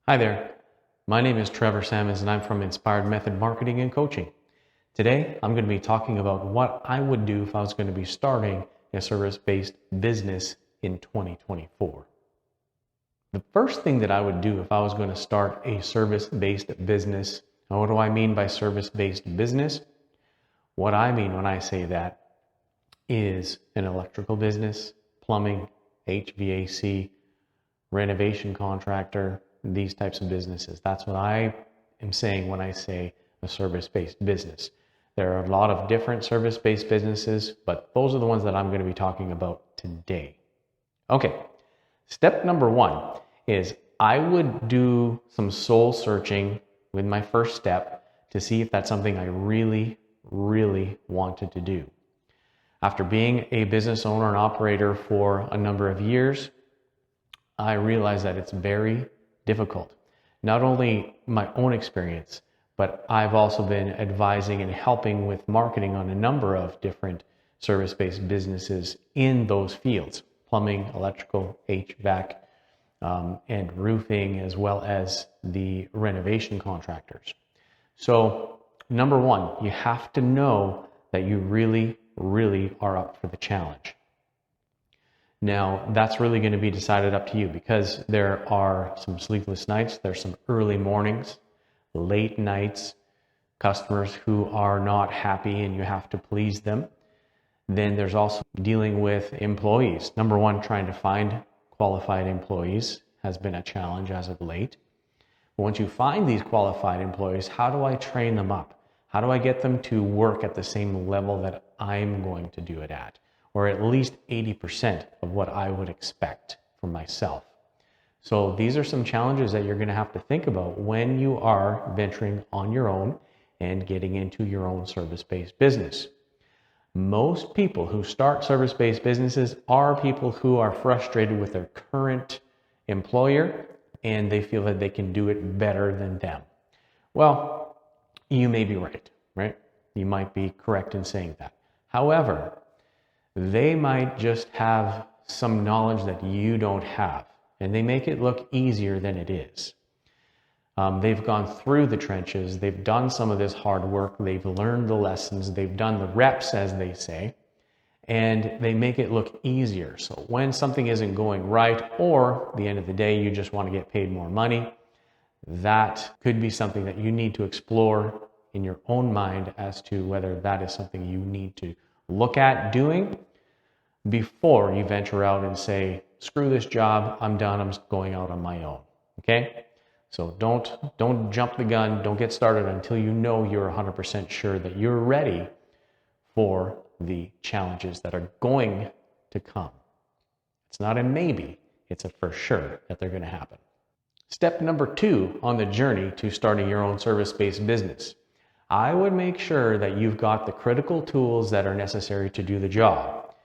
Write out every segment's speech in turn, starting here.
Hi there, my name is Trevor Sammons and I'm from Inspired Method Marketing and Coaching. Today, I'm going to be talking about what I would do if I was going to be starting a service-based business in 2024. The first thing that I would do if I was going to start a service-based business, now what do I mean by service-based business? What I mean when I say that is an electrical business, plumbing, HVAC, renovation contractor, these types of businesses. That's what I am saying when I say a service-based business. There are a lot of different service-based businesses, but those are the ones that I'm going to be talking about today. Okay, step number one is I would do some soul searching with my first step to see if that's something I really wanted to do. After being a business owner and operator for a number of years, I realized that it's very difficult. Not only my own experience, but I've also been advising and helping with marketing on a number of different service-based businesses in those fields: plumbing, electrical, HVAC, and roofing, as well as the renovation contractors. So number one, you have to know that you really are up for the challenge. Now, that's really going to be decided up to you, because there are some sleepless nights, there's some early mornings, late nights, customers who are not happy and you have to please them. Then there's also dealing with employees. Number one, trying to find qualified employees has been a challenge as of late. But once you find these qualified employees, how do I train them up? How do I get them to work at the same level that I'm going to do it at? Or at least 80% of what I would expect from myself. So these are some challenges that you're going to have to think about when you are venturing on your own and getting into your own service-based business. Most people who start service-based businesses are people who are frustrated with their current employer and they feel that they can do it better than them. Well, you may be right? You might be correct in saying that. However, they might just have some knowledge that you don't have, and they make it look easier than it is. They've gone through the trenches, they've done some of this hard work, they've learned the lessons, they've done the reps, as they say, and they make it look easier. So when something isn't going right, or at the end of the day, you just want to get paid more money, that could be something that you need to explore in your own mind as to whether that is something you need to look at doing before you venture out and say, screw this job, I'm done, I'm going out on my own. Okay? So don't jump the gun, don't get started until you know you're 100% sure that you're ready for the challenges that are going to come. It's not a maybe, it's a for sure that they're going to happen. Step number two on the journey to starting your own service-based business. I would make sure that you've got the critical tools that are necessary to do the job.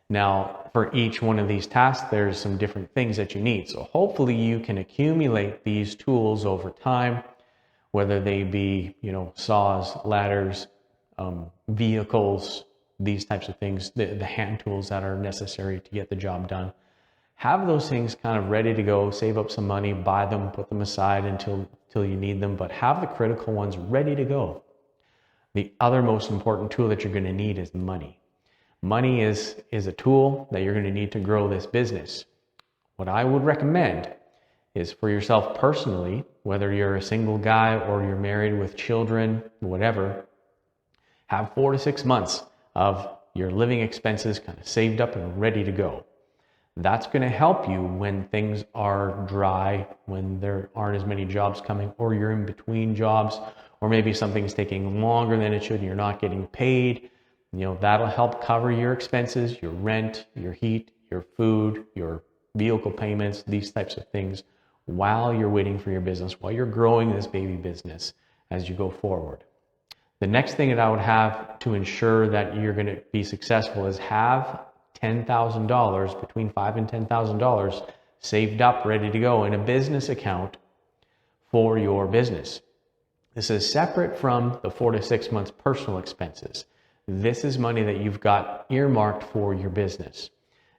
Now, for each one of these tasks, there's some different things that you need. So hopefully you can accumulate these tools over time, whether they be, saws, ladders, vehicles, these types of things, the hand tools that are necessary to get the job done. Have those things kind of ready to go, save up some money, buy them, put them aside until you need them, but have the critical ones ready to go. The other most important tool that you're going to need is money. Money is a tool that you're going to need to grow this business. What I would recommend is for yourself personally, whether you're a single guy or you're married with children, whatever, have 4 to 6 months of your living expenses kind of saved up and ready to go. That's going to help you when things are dry, when there aren't as many jobs coming, or you're in between jobs, or maybe something's taking longer than it should and you're not getting paid. That'll help cover your expenses, your rent, your heat, your food, your vehicle payments, these types of things, while you're waiting for your business, while you're growing this baby business as you go forward. The next thing that I would have to ensure that you're going to be successful is have $10,000, between $5,000 and $10,000 saved up, ready to go in a business account for your business. This is separate from the 4 to 6 months personal expenses. This is money that you've got earmarked for your business.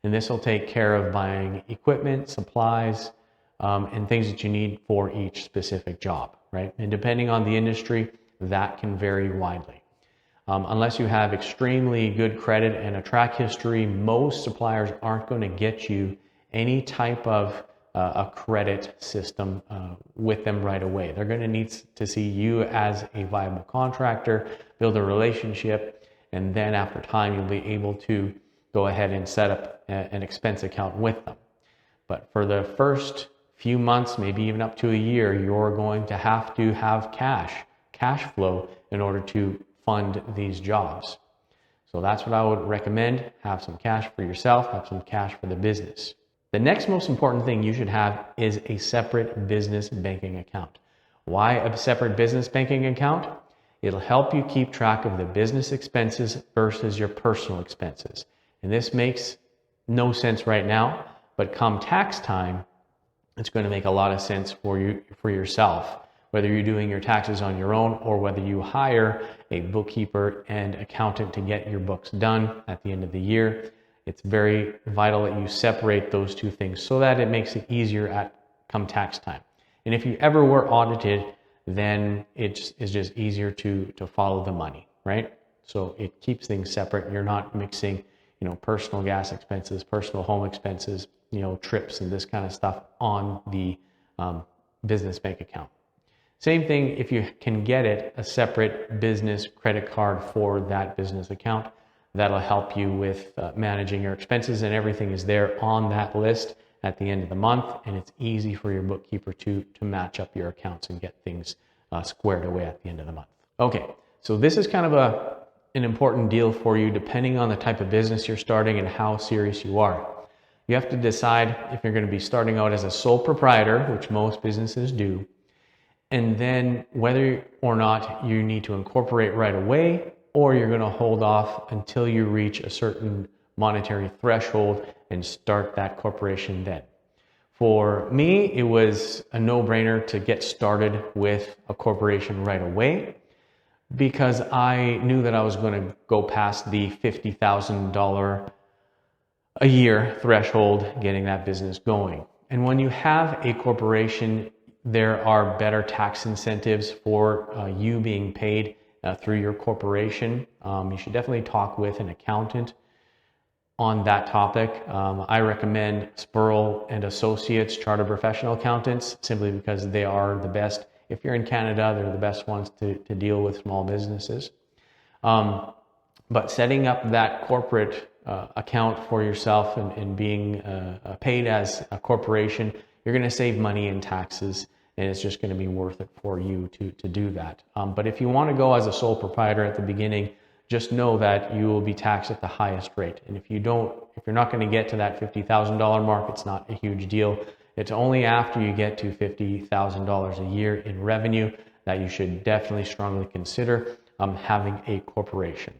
And this will take care of buying equipment, supplies, and things that you need for each specific job, right? And depending on the industry, that can vary widely. Unless you have extremely good credit and a track history, most suppliers aren't going to get you any type of a credit system with them right away. They're going to need to see you as a viable contractor, build a relationship, and then after time, you'll be able to go ahead and set up an expense account with them. But for the first few months, maybe even up to a year, you're going to have cash flow in order to fund these jobs. So that's what I would recommend. Have some cash for yourself, have some cash for the business. The next most important thing you should have is a separate business banking account. Why a separate business banking account? It'll help you keep track of the business expenses versus your personal expenses. And this makes no sense right now, but come tax time, it's going to make a lot of sense for yourself. Whether you're doing your taxes on your own or whether you hire a bookkeeper and accountant to get your books done at the end of the year, it's very vital that you separate those two things so that it makes it easier at come tax time. And if you ever were audited, then it's just easier to follow the money, right? So it keeps things separate. You're not mixing, personal gas expenses, personal home expenses, trips and this kind of stuff on the business bank account. Same thing if you can get it, a separate business credit card for that business account. That'll help you with managing your expenses, and everything is there on that list at the end of the month, and it's easy for your bookkeeper to match up your accounts and get things squared away at the end of the month. Okay, so this is kind of an important deal for you depending on the type of business you're starting and how serious you are. You have to decide if you're going to be starting out as a sole proprietor, which most businesses do, and then whether or not you need to incorporate right away, or you're going to hold off until you reach a certain monetary threshold and start that corporation then. For me, it was a no-brainer to get started with a corporation right away because I knew that I was going to go past the $50,000 a year threshold getting that business going. And when you have a corporation, there are better tax incentives for you being paid through your corporation. You should definitely talk with an accountant on that topic. I recommend Spurl and Associates Chartered Professional Accountants simply because they are the best. If you're in Canada, they're the best ones to deal with small businesses. But setting up that corporate account for yourself and being paid as a corporation, you're going to save money in taxes, and it's just going to be worth it for you to do that. But if you want to go as a sole proprietor at the beginning, just know that you will be taxed at the highest rate. And if you're not going to get to that $50,000 mark, it's not a huge deal. It's only after you get to $50,000 a year in revenue that you should definitely strongly consider having a corporation.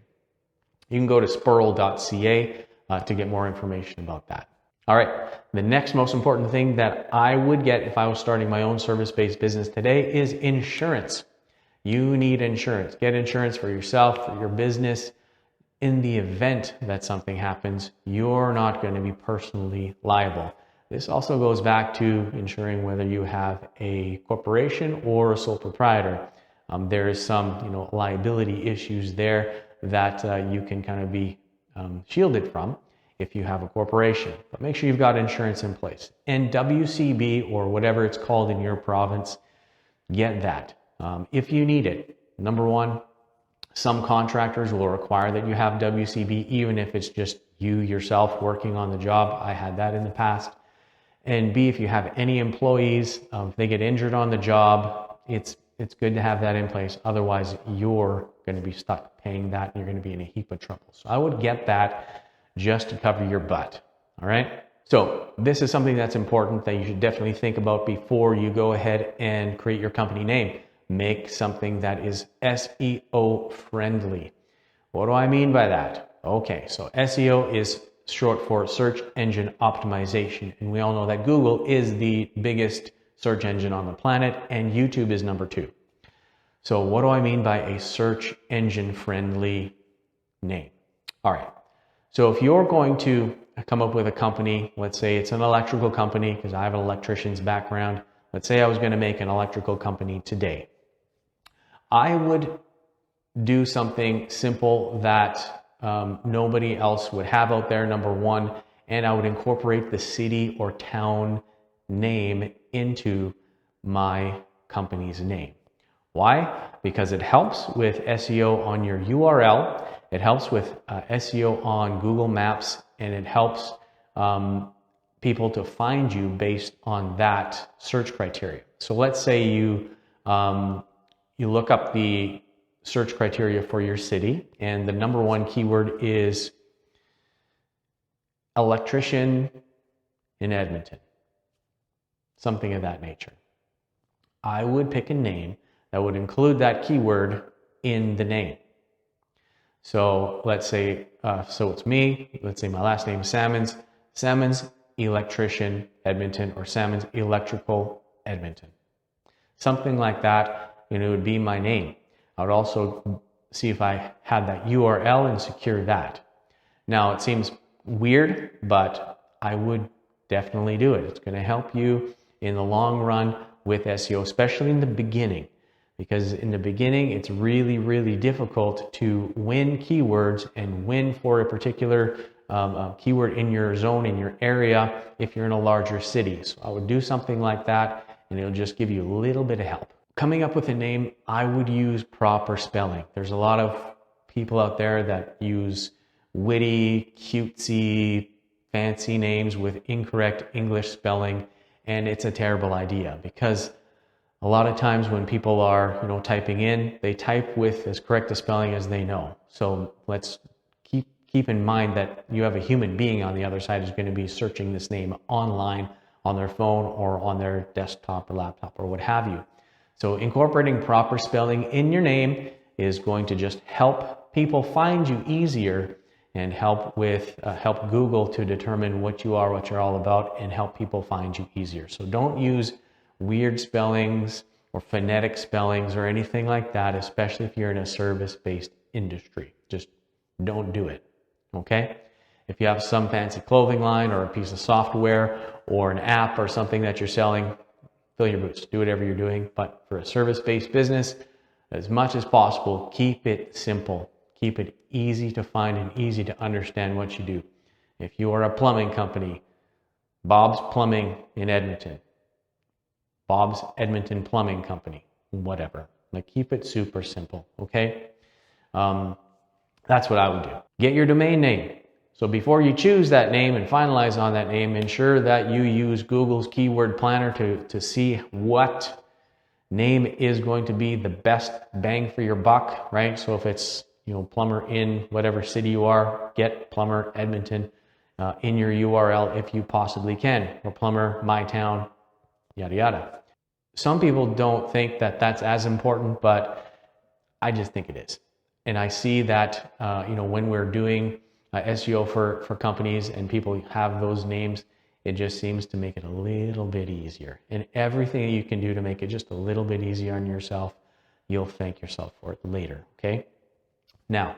You can go to spurl.ca to get more information about that. All right, the next most important thing that I would get if I was starting my own service-based business today is insurance. You need insurance. Get insurance for yourself, for your business. In the event that something happens, you're not going to be personally liable. This also goes back to ensuring whether you have a corporation or a sole proprietor. There is some, liability issues there that you can kind of be shielded from if you have a corporation. But make sure you've got insurance in place. And WCB, or whatever it's called in your province, get that if you need it. Number one, some contractors will require that you have WCB, even if it's just you yourself working on the job. I had that in the past. And B, if you have any employees, if they get injured on the job, it's good to have that in place. Otherwise, you're going to be stuck paying that and you're going to be in a heap of trouble. So I would get that just to cover your butt. All right. So this is something that's important that you should definitely think about before you go ahead and create your company name. Make something that is SEO friendly. What do I mean by that? Okay, so SEO is short for search engine optimization. And we all know that Google is the biggest search engine on the planet and YouTube is number 2. So what do I mean by a search engine friendly name? All right. So if you're going to come up with a company. Let's say it's an electrical company because I have an electrician's background. Let's say I was going to make an electrical company today. I would do something simple that nobody else would have out there, number one, and I would incorporate the city or town name into my company's name. Why? Because it helps with SEO on your URL, it helps with SEO on Google Maps, and it helps people to find you based on that search criteria. So let's say you look up the search criteria for your city, and the number one keyword is electrician in Edmonton, something of that nature. I would pick a name that would include that keyword in the name. So let's say, so it's me, let's say my last name is Salmons Electrician Edmonton, or Salmons Electrical Edmonton. Something like that, it would be my name. I would also see if I had that URL and secure that. Now it seems weird, but I would definitely do it. It's going to help you in the long run with SEO, especially in the beginning, because in the beginning it's really, really difficult to win keywords and win for a particular keyword in your zone, in your area, if you're in a larger city. So I would do something like that, and it'll just give you a little bit of help. Coming up with a name, I would use proper spelling. There's a lot of people out there that use witty, cutesy, fancy names with incorrect English spelling, and it's a terrible idea, because a lot of times when people are, typing in, they type with as correct a spelling as they know. So let's keep in mind that you have a human being on the other side who's going to be searching this name online on their phone or on their desktop or laptop or what have you. So incorporating proper spelling in your name is going to just help people find you easier, and help Google to determine what you are, what you're all about, and help people find you easier. So don't use weird spellings or phonetic spellings or anything like that, especially if you're in a service-based industry. Just don't do it, okay? If you have some fancy clothing line or a piece of software or an app or something that you're selling, fill your boots, do whatever you're doing. But for a service-based business, as much as possible, keep it simple. Keep it easy to find and easy to understand what you do. If you are a plumbing company, Bob's Plumbing in Edmonton, Bob's Edmonton Plumbing Company, whatever. Like, keep it super simple, okay? That's what I would do. Get your domain name. So before you choose that name and finalize on that name, ensure that you use Google's keyword planner to see what name is going to be the best bang for your buck, right? So if it's, plumber in whatever city you are, get plumber Edmonton in your URL if you possibly can, or plumber my town, yada yada. Some people don't think that that's as important, but I just think it is. And I see that when we're doing SEO for companies and people have those names, it just seems to make it a little bit easier. And everything you can do to make it just a little bit easier on yourself, you'll thank yourself for it later, okay? Now,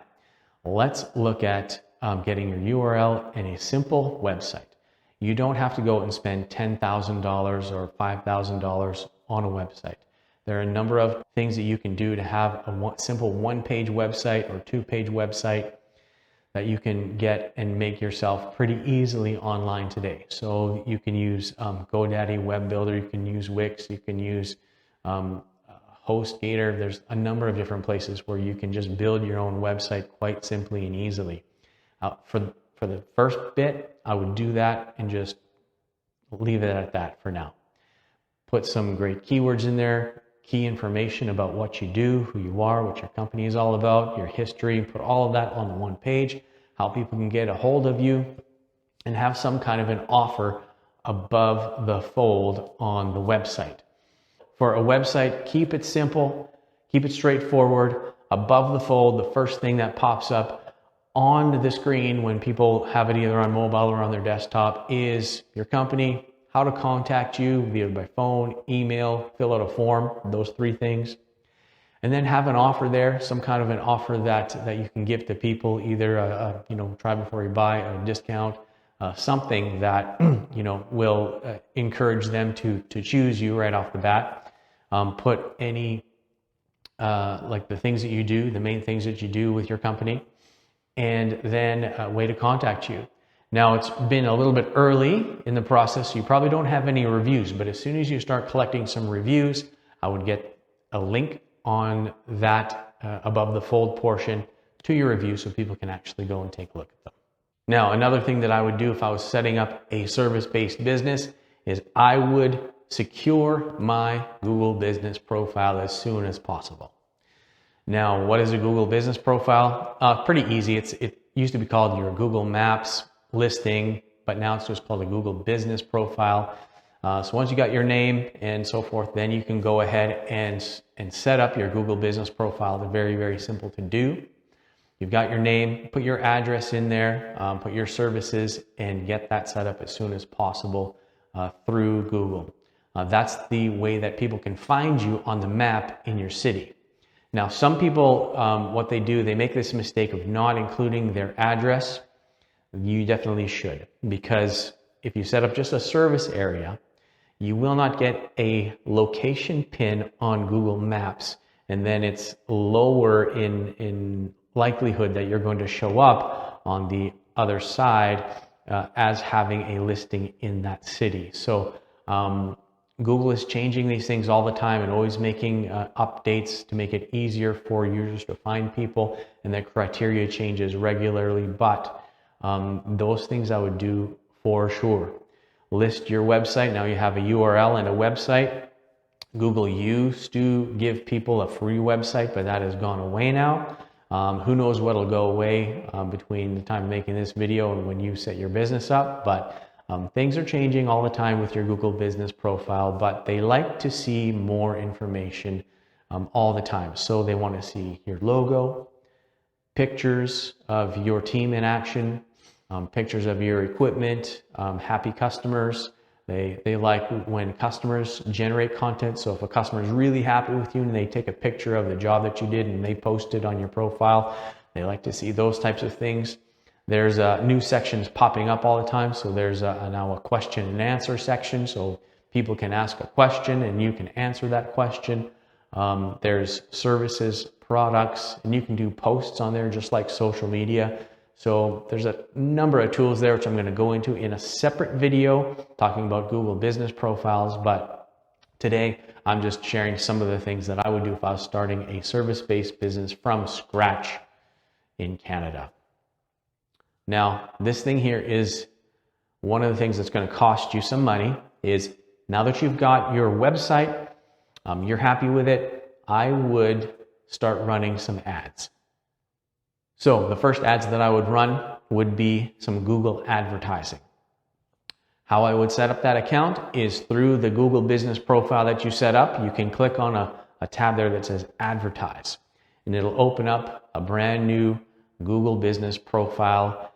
let's look at getting your URL in a simple website. You don't have to go and spend $10,000 or $5,000 on a website. There are a number of things that you can do to have a simple one-page website or two-page website that you can get and make yourself pretty easily online today. So you can use GoDaddy Web Builder, you can use Wix, you can use HostGator. There's a number of different places where you can just build your own website quite simply and easily. For the first bit, I would do that and just leave it at that for now. Put some great keywords in there, key information about what you do, who you are, what your company is all about, your history. Put all of that on the one page, how people can get a hold of you, and have some kind of an offer above the fold on the website. For a website, keep it simple, keep it straightforward. Above the fold, the first thing that pops up on the screen when people have it either on mobile or on their desktop is your company, how to contact you via by phone, email, fill out a form, those three things. And then have an offer there, some kind of an offer that you can give to people, either a try before you buy, a discount, something that will encourage them to choose you right off the bat. Put any like the things that you do, the main things that you do with your company, and then a way to contact you. Now, it's been a little bit early in the process, so you probably don't have any reviews, but as soon as you start collecting some reviews, I would get a link on that above the fold portion to your review so people can actually go and take a look at them. Now, another thing that I would do if I was setting up a service-based business is I would secure my Google business profile as soon as possible. Now, what is a Google business profile? Pretty easy. It used to be called your Google Maps listing, but now it's just called a Google business profile. So once you got your name and so forth, then you can go ahead and set up your Google business profile. They're very, very simple to do. You've got your name, put your address in there, put your services, and get that set up as soon as possible through Google. That's the way that people can find you on the map in your city. Now, some people, what they do, they make this mistake of not including their address. You definitely should, because if you set up just a service area, you will not get a location pin on Google Maps, and then it's lower in likelihood that you're going to show up on the other side as having a listing in that city. So Google is changing these things all the time and always making updates to make it easier for users to find people, and their criteria changes regularly, but those things I would do for sure. List your website. Now you have a URL and a website. Google used to give people a free website, but that has gone away now. Who knows what'll go away between the time of making this video and when you set your business up, but things are changing all the time with your Google business profile, but they like to see more information all the time. So they want to see your logo, pictures of your team in action, pictures of your equipment, happy customers. They like when customers generate content. So if a customer is really happy with you and they take a picture of the job that you did and they post it on your profile, they like to see those types of things. There's new sections popping up all the time. So there's now a question and answer section. So people can ask a question and you can answer that question. There's services, products, and you can do posts on there just like social media. So there's a number of tools there, which I'm going to go into in a separate video talking about Google business profiles. But today I'm just sharing some of the things that I would do if I was starting a service-based business from scratch in Canada. Now, this thing here is one of the things that's going to cost you some money. Is now that you've got your website, you're happy with it, I would start running some ads. So the first ads that I would run would be some Google advertising. How I would set up that account is through the Google business profile that you set up. You can click on a tab there that says advertise, and it'll open up a brand new Google business profile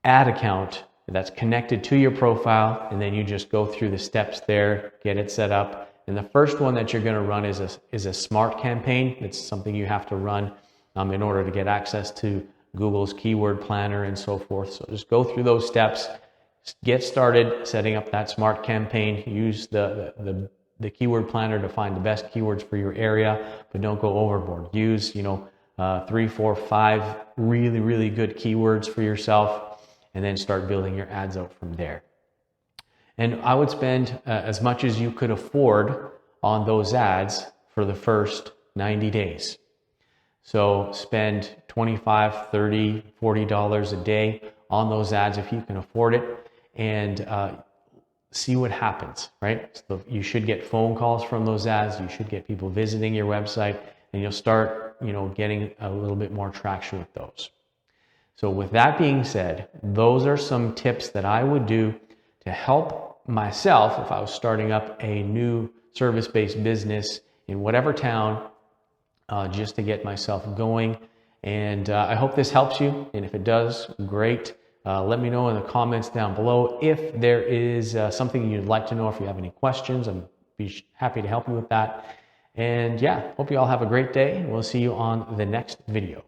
ad account that's connected to your profile, and then you just go through the steps there, get it set up. And the first one that you're going to run is a smart campaign. It's something you have to run in order to get access to Google's keyword planner and so forth. So just go through those steps, get started setting up that smart campaign. Use the keyword planner to find the best keywords for your area, but don't go overboard. Use 3, 4, 5 really, really good keywords for yourself, and then start building your ads out from there. And I would spend as much as you could afford on those ads for the first 90 days. So spend $25, $30, $40 a day on those ads if you can afford it, and see what happens, right? So you should get phone calls from those ads. You should get people visiting your website, and you'll start, getting a little bit more traction with those. So with that being said, those are some tips that I would do to help myself if I was starting up a new service-based business in whatever town, just to get myself going. And I hope this helps you. And if it does, great. Let me know in the comments down below. If there is something you'd like to know, if you have any questions, I'd be happy to help you with that. And yeah, hope you all have a great day. We'll see you on the next video.